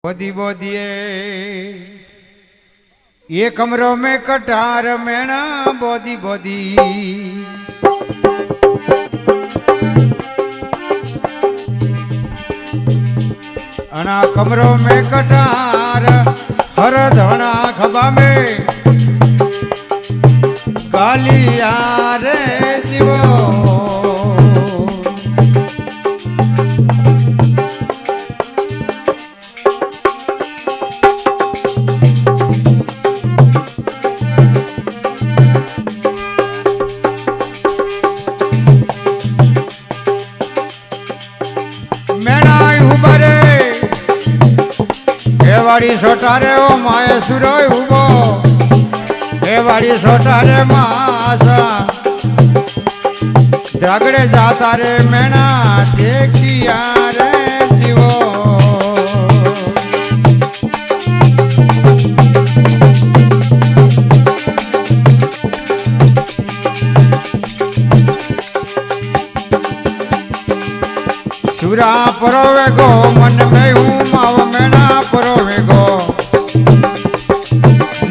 बोदी बोदिए ये कमरों में कटार मैना बोदी बोदी अना कमरों में कटार हर धना खबा में कालिया रे जीवो वाड़ी सोटारे ओ माए सुरोय उबो हे वाड़ी सोटारे मासा द्रागड़े जाता रे मैना देखिया रे जीवो सुरा परोवे गो मन में हूँ माव मैना परोवे गो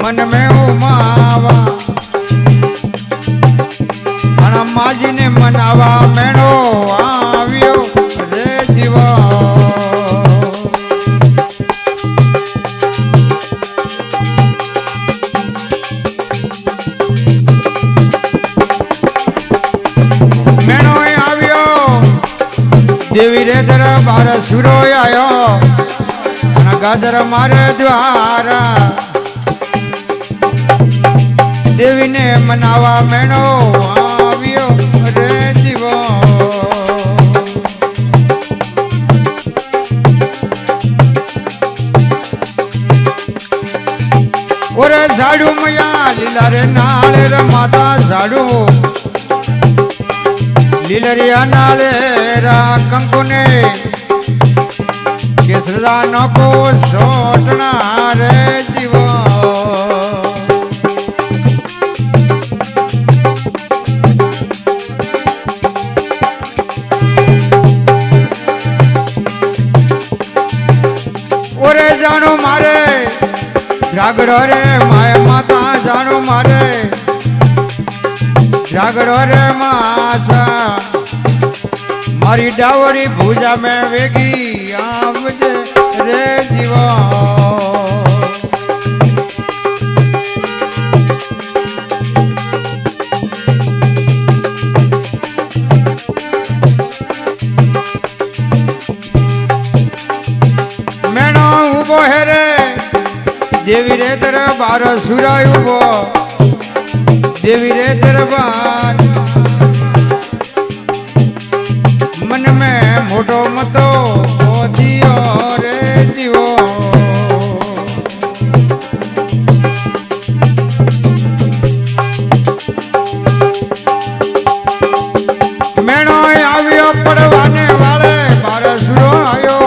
मन में उमावा अना माजी ने मनावा मैनो आवियो रे जीवा मैनो आवियो देवी रे दरबार सुरो आयो गाजर मारे द्वारा देवी ने मनावा मैनो आवियो रे जीवो ओरे झाड़ू मैया लीला रे नाले रे माता झाड़ू लीलरिया नाले रा कंकु ने केसरा नको सोटना रे जीवो ओरे जानो मारे जागड़ो रे माया माता जानो मारे जागड़ो रे मासा मारी डावरी भूजा में वेगी आवजे रे जीवा मैनो उबो है रे देवी रे दरबार सुराय उबो देवी रे दरबार मन में मोटो मतो दियो रे जीवो मैनो आवियो पड़वाने वाले बार सुरो आयो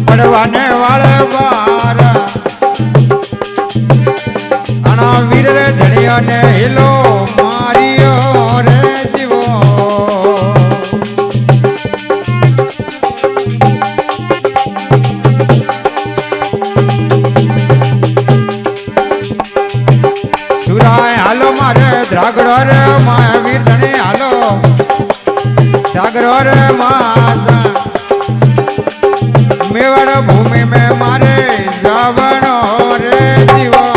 पड़वाने वाले बार अना वीर रे धड़िया ने हिलो मारियो रे जीवो द्रागड़ो रे माया वीर धने हालो द्रागड़ो रे मासा मेवाड़ भूमि में मारे जावनो रे जीवो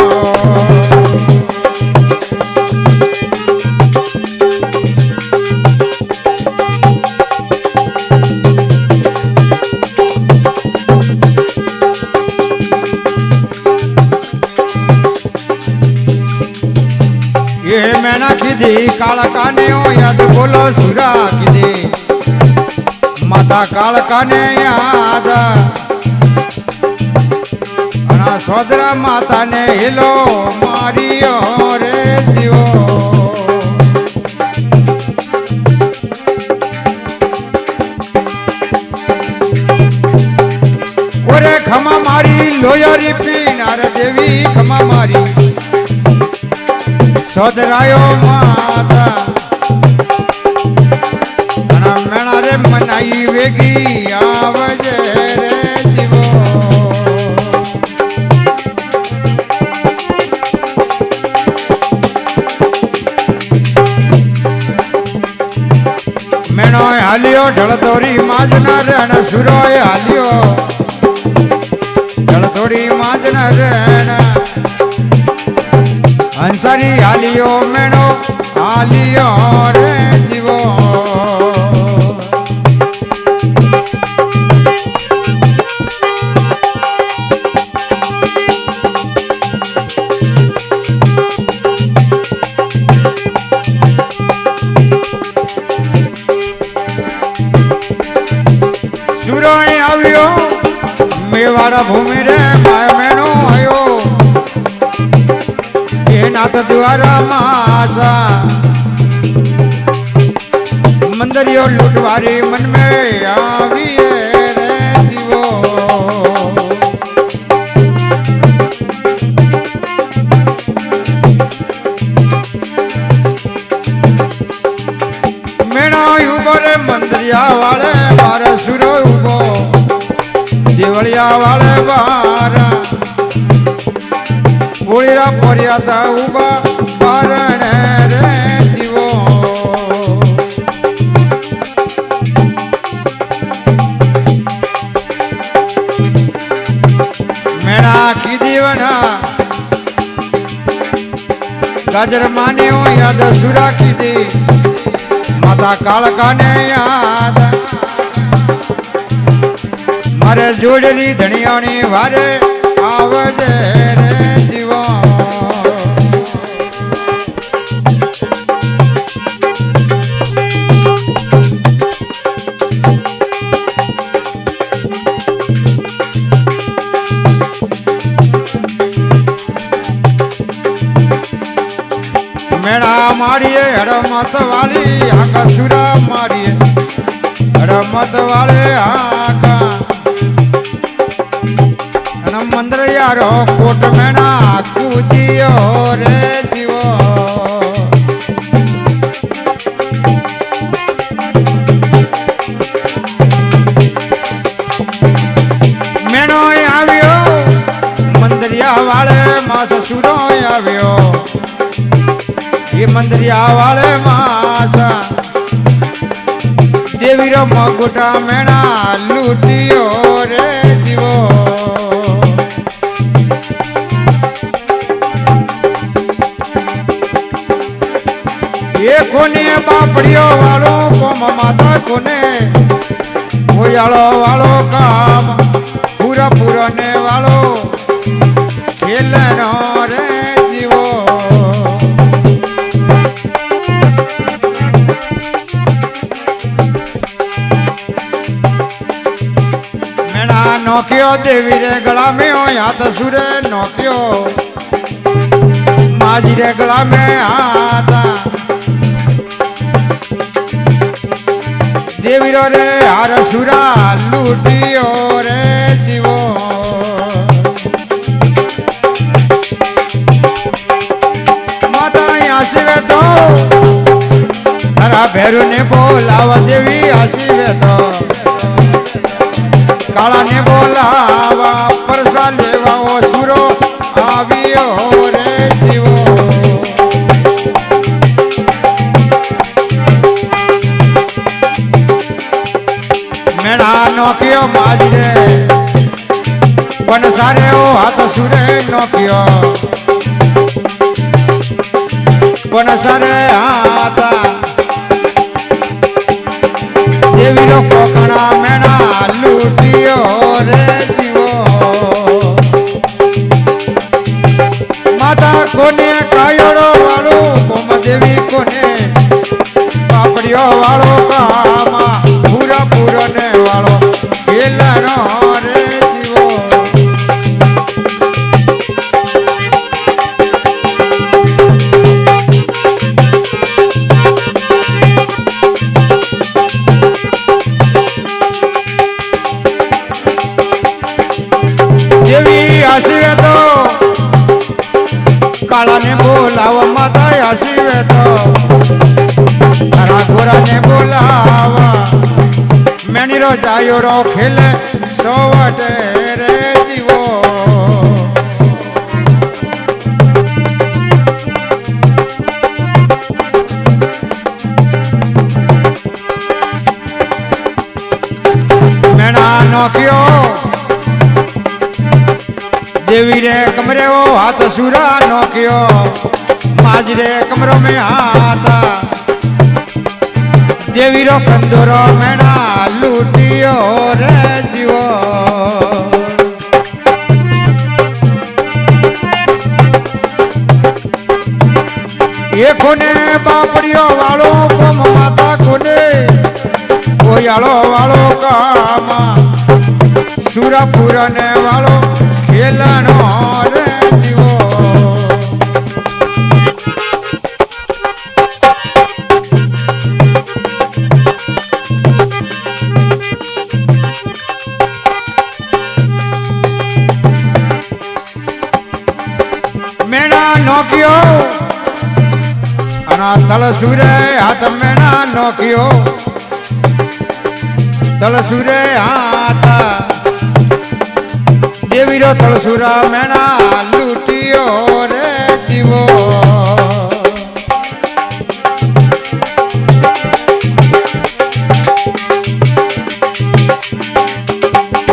मैना किधी कालका ने ओ याद बोलो सुरा किधी माता कालका ने याद अना सोदरा माता ने हिलो मारियो रे जीवो ओरे खमा मारी लोयारी पीनार देवी खमा मारी सोदरायो माता मेणा रे मनाई वेगी आवजे रे जीवो ઢળતોરી માજના રેણ સુરોય હાલ્યો ઢળતોરી માજના રેણ હંસારી હાલ્યો મેણો હાલ્યો રે જીવો મેવાડા ભૂમિ રે માય મેણો આયો એ નાથ દ્વારા માસા મંદરિયો લૂટવારી મન મે આવી રે જીવો મેણો ઉભો રે મંદરિયા વાળે મારે સુરો ઉભો દેવળિયા વાળે બારા ગોળીરા ફર્યા તા ઉભા બારણે રે જીવો મેણા કીધીવના ગાજર માન્યો યાદ સુરા કીધી માતા કાળકાને યાદ મારે જોડેલી ધણિયાની વારે આવજે રે જીવો મેળા મારીએ હરમત વાળી આખા સુરા મારીએ હરમત વાળે આખા મંદર યારો કોટ મેણા કૂદિયો રે જીવો મેણો આવ્યો મંદરિયા વાળે માં સસુરો આવ્યો એ મંદરિયા વાળે માસા દેવીરો મગુટા મેણા લૂટિયો રે જીવો એ કોને બાપડીઓ વાળો કોમ માતા કોને હોયાળો વાળો કામ પૂરા પૂરને વાળો ખેલનો રે જીવો મેણા નોક્યો દેવી રે ગળા में हाथ सुरे नोक्यो माजी रे गळा में हाथ देवीरो रे हार सुरा लूटियो रे जीवो माता आशीवे तो तारा भैरू ने बोलावा देवी आशीवे तो काला ने बोलावा परसा लेवा ओ सुरो आवियो रे जीवो मेणा नोकियो माजरे पण सारे ओ हाथ सुरे नोकियो पण सारे हाथ देवी रो कोकणा मेणा लूटियो रे जीवो माता कोने कायोड़ो वालो कोम देवी कोने पापड़ियो वालो कामा पूरा पूरा ने वालो खेलनो रे जीवो देवी आशीवे तो काला ने बोलावा माता आशीवे तो तारा गोरा ने बोलावा मैनीरो जायोरो खेले सोवटे रे जीवो देवी रे कमरे वो हाथ सुरा नोकियो माजरे कमरों में हाथा देवी रो कंदोरो मेना लूटियो रे जीवो ये कोने बापड़ियो वालो को माता कोने कोयालो वालो कामा सुरापुरा ने वालो खेलनो रे जीवो मेना नोकियो अना तल सूरे हाथ मेना नोकियो तल सूरे हाथ देवी रो तलसुरा मेना लूटियो रे जीवो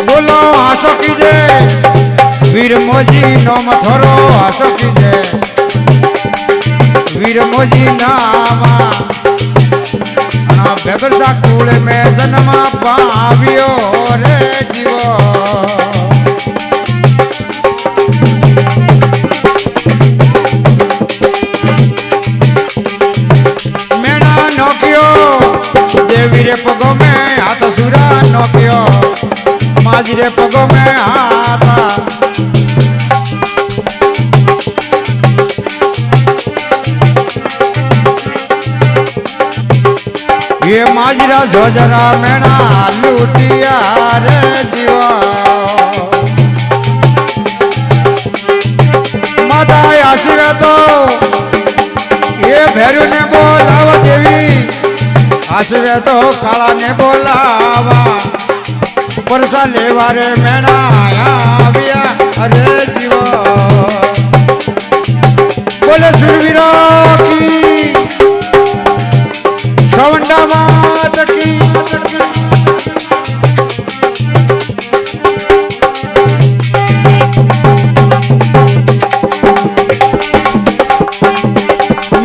बोलो आसो कीजे वीर मोजी नोम थोरो आसो कीजे वीर मोजी नामा बेबरसा कूल में जन्मा पावियो रे जीवो देवीरे पगो में हाथ सुरा नोकियो माजरे पगो में हाथा ये माजरा जोजरा मेना लूटिया रे जीवा माता आशीर्वे तो ये भैरू ने बोलावा देवी आसवे तो काला ने बोलावा परसा लेवा रे मेना आया अरे जीवो बोले सुरवीरो की सवंडा मात की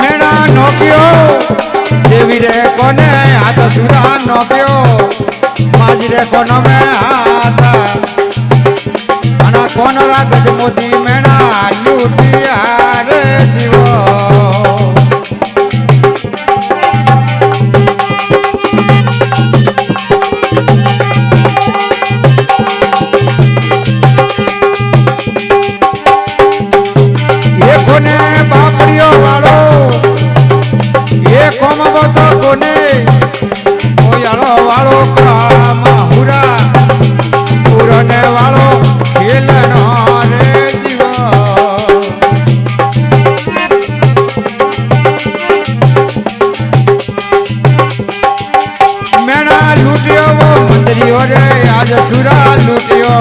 मेना नोकियो देवी रे कोने हाथ सुरा नोकियो माजरे कोनो में हाथ अना कोन रागज मोदी मेना लूटिया रे जीवो ये कोने बापड़ियो वालो ये कोम बतो कोने कोयालो वालो कामा हुरा पुरने वालो खेलनो रे जीवो मेना लूटियो वो मंदरियो रे आज सुरा लूटियो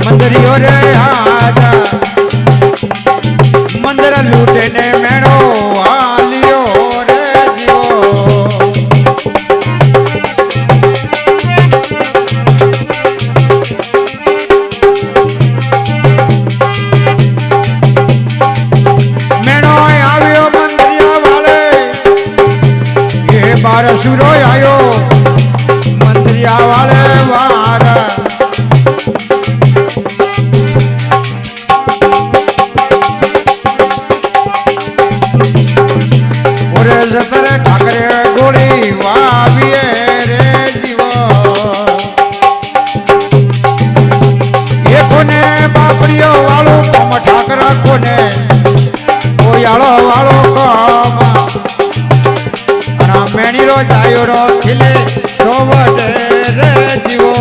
मंदरियो रे आज मंदिर लूटे ने मेनो आलियो रे जीवो मेनो आवियो मंदिरिया वाले ये बार सुरो आयो मंदिरिया वाले वार जतरे ठाकरे गोली वाविए रे जीवो ये कोने बापड़ियो वालो कम ठाकरा कोने कोयालो वालो कम अना मेनी रो जायो रो खिले सोवटे रे जीवो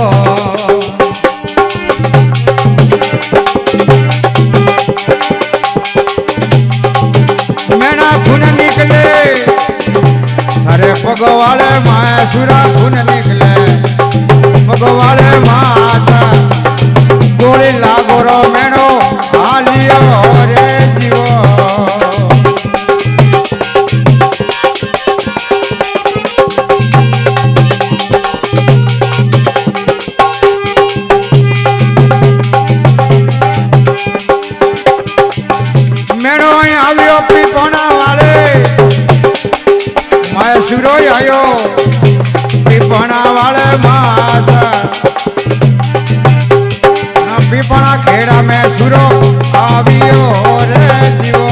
मेना खून निकले अरे पगवाले माया सुरा खून निकले पगवाले माचा गोली लागो रो मेनो आलियो रे जीवो આવ્યો પીપણા વાળે માસા પીપણા ખેડા મેં સુરો આવ્યો રે જીવો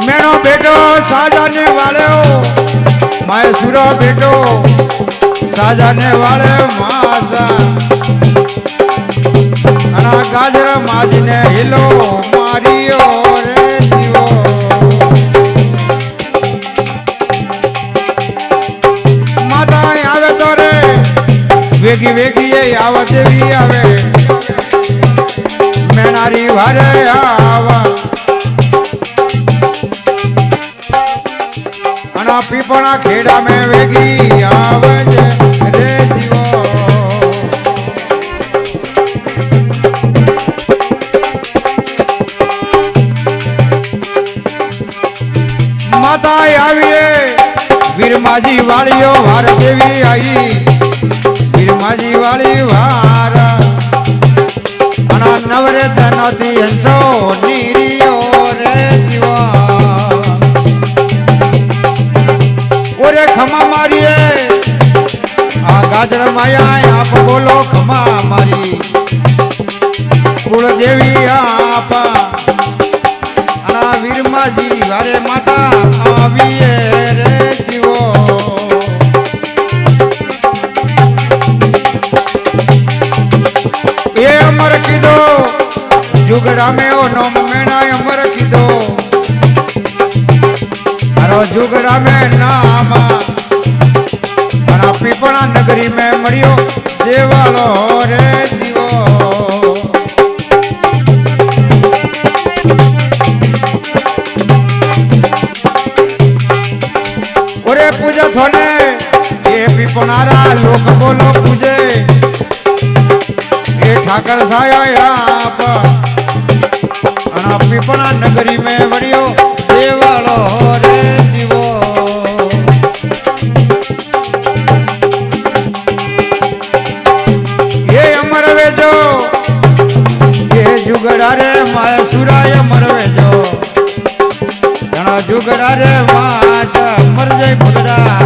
મેનો બેટો સાજાને વાળ્યો માય સુરો બેટો સાજાને વાળે માસા અને ગાજર માજીને હિલો માર્યો રે જીવો માતા આવે તો રે વેગી વેગી આવા દેવી આવે મેનારી વારે આવા અને પીપણા ખેડા મેં વેગી આવે છે રે જીવો માતા આવીએ વીરમાજી વાળીઓ વાર દેવી આવી વીરમાજી વાળી વાર અને નવરે ધનથી હંસો નીરિયો રે જીવા ઓરે ખમા મારીએ આ ગાજર માયા આપ બોલો ખમા મારી કુળદેવી આપા અને વીરમાજી વારે માતા આવીએ રે જીવો એ અમર કીધો જુગડા મેં ઓ નોમ મેણા અમર કીધો તારો જુગડા મેં નામા અને પીપણા નગરી મેં મળ્યો દેવાળો રે જીવો ઓરે પૂજા થોને એ પીપણારા લોક બોલો પૂજે એ ઠાકર સાયા આપ અને પીપણા નગરી મેં મળ્યો દેવાળો રે જીવો એ અમર વેજો એ જુગડા રે માય સુરાય અમર વેજો ઘણા જુગડા રે વાસ અમર જય ભગડા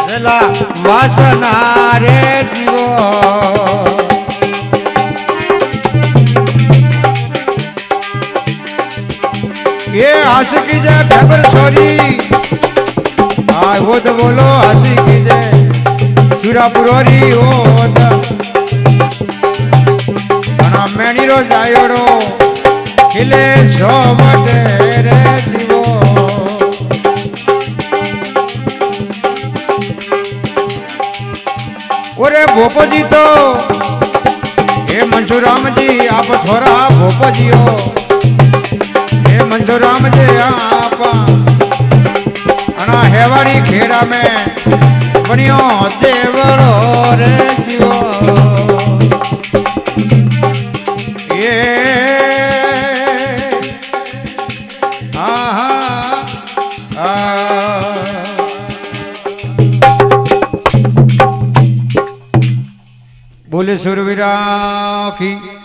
રેલા વાસના રે જીવો ये आशिकी जय खबर छोरी आ वो तो बोलो आशिकी जय सुरापुरोरी होत अना मेणी रो जायोड़ो खिले सोमट रे जीवो ओरे भोपो जी तो हे मनसुराम जी आप थोड़ा भोपो जी हो मनसुराम जे आपा अना हेवाड़ी खेड़ा में बनियो देवड़ो रे जीवो ये आहा बोले सुरवीरा की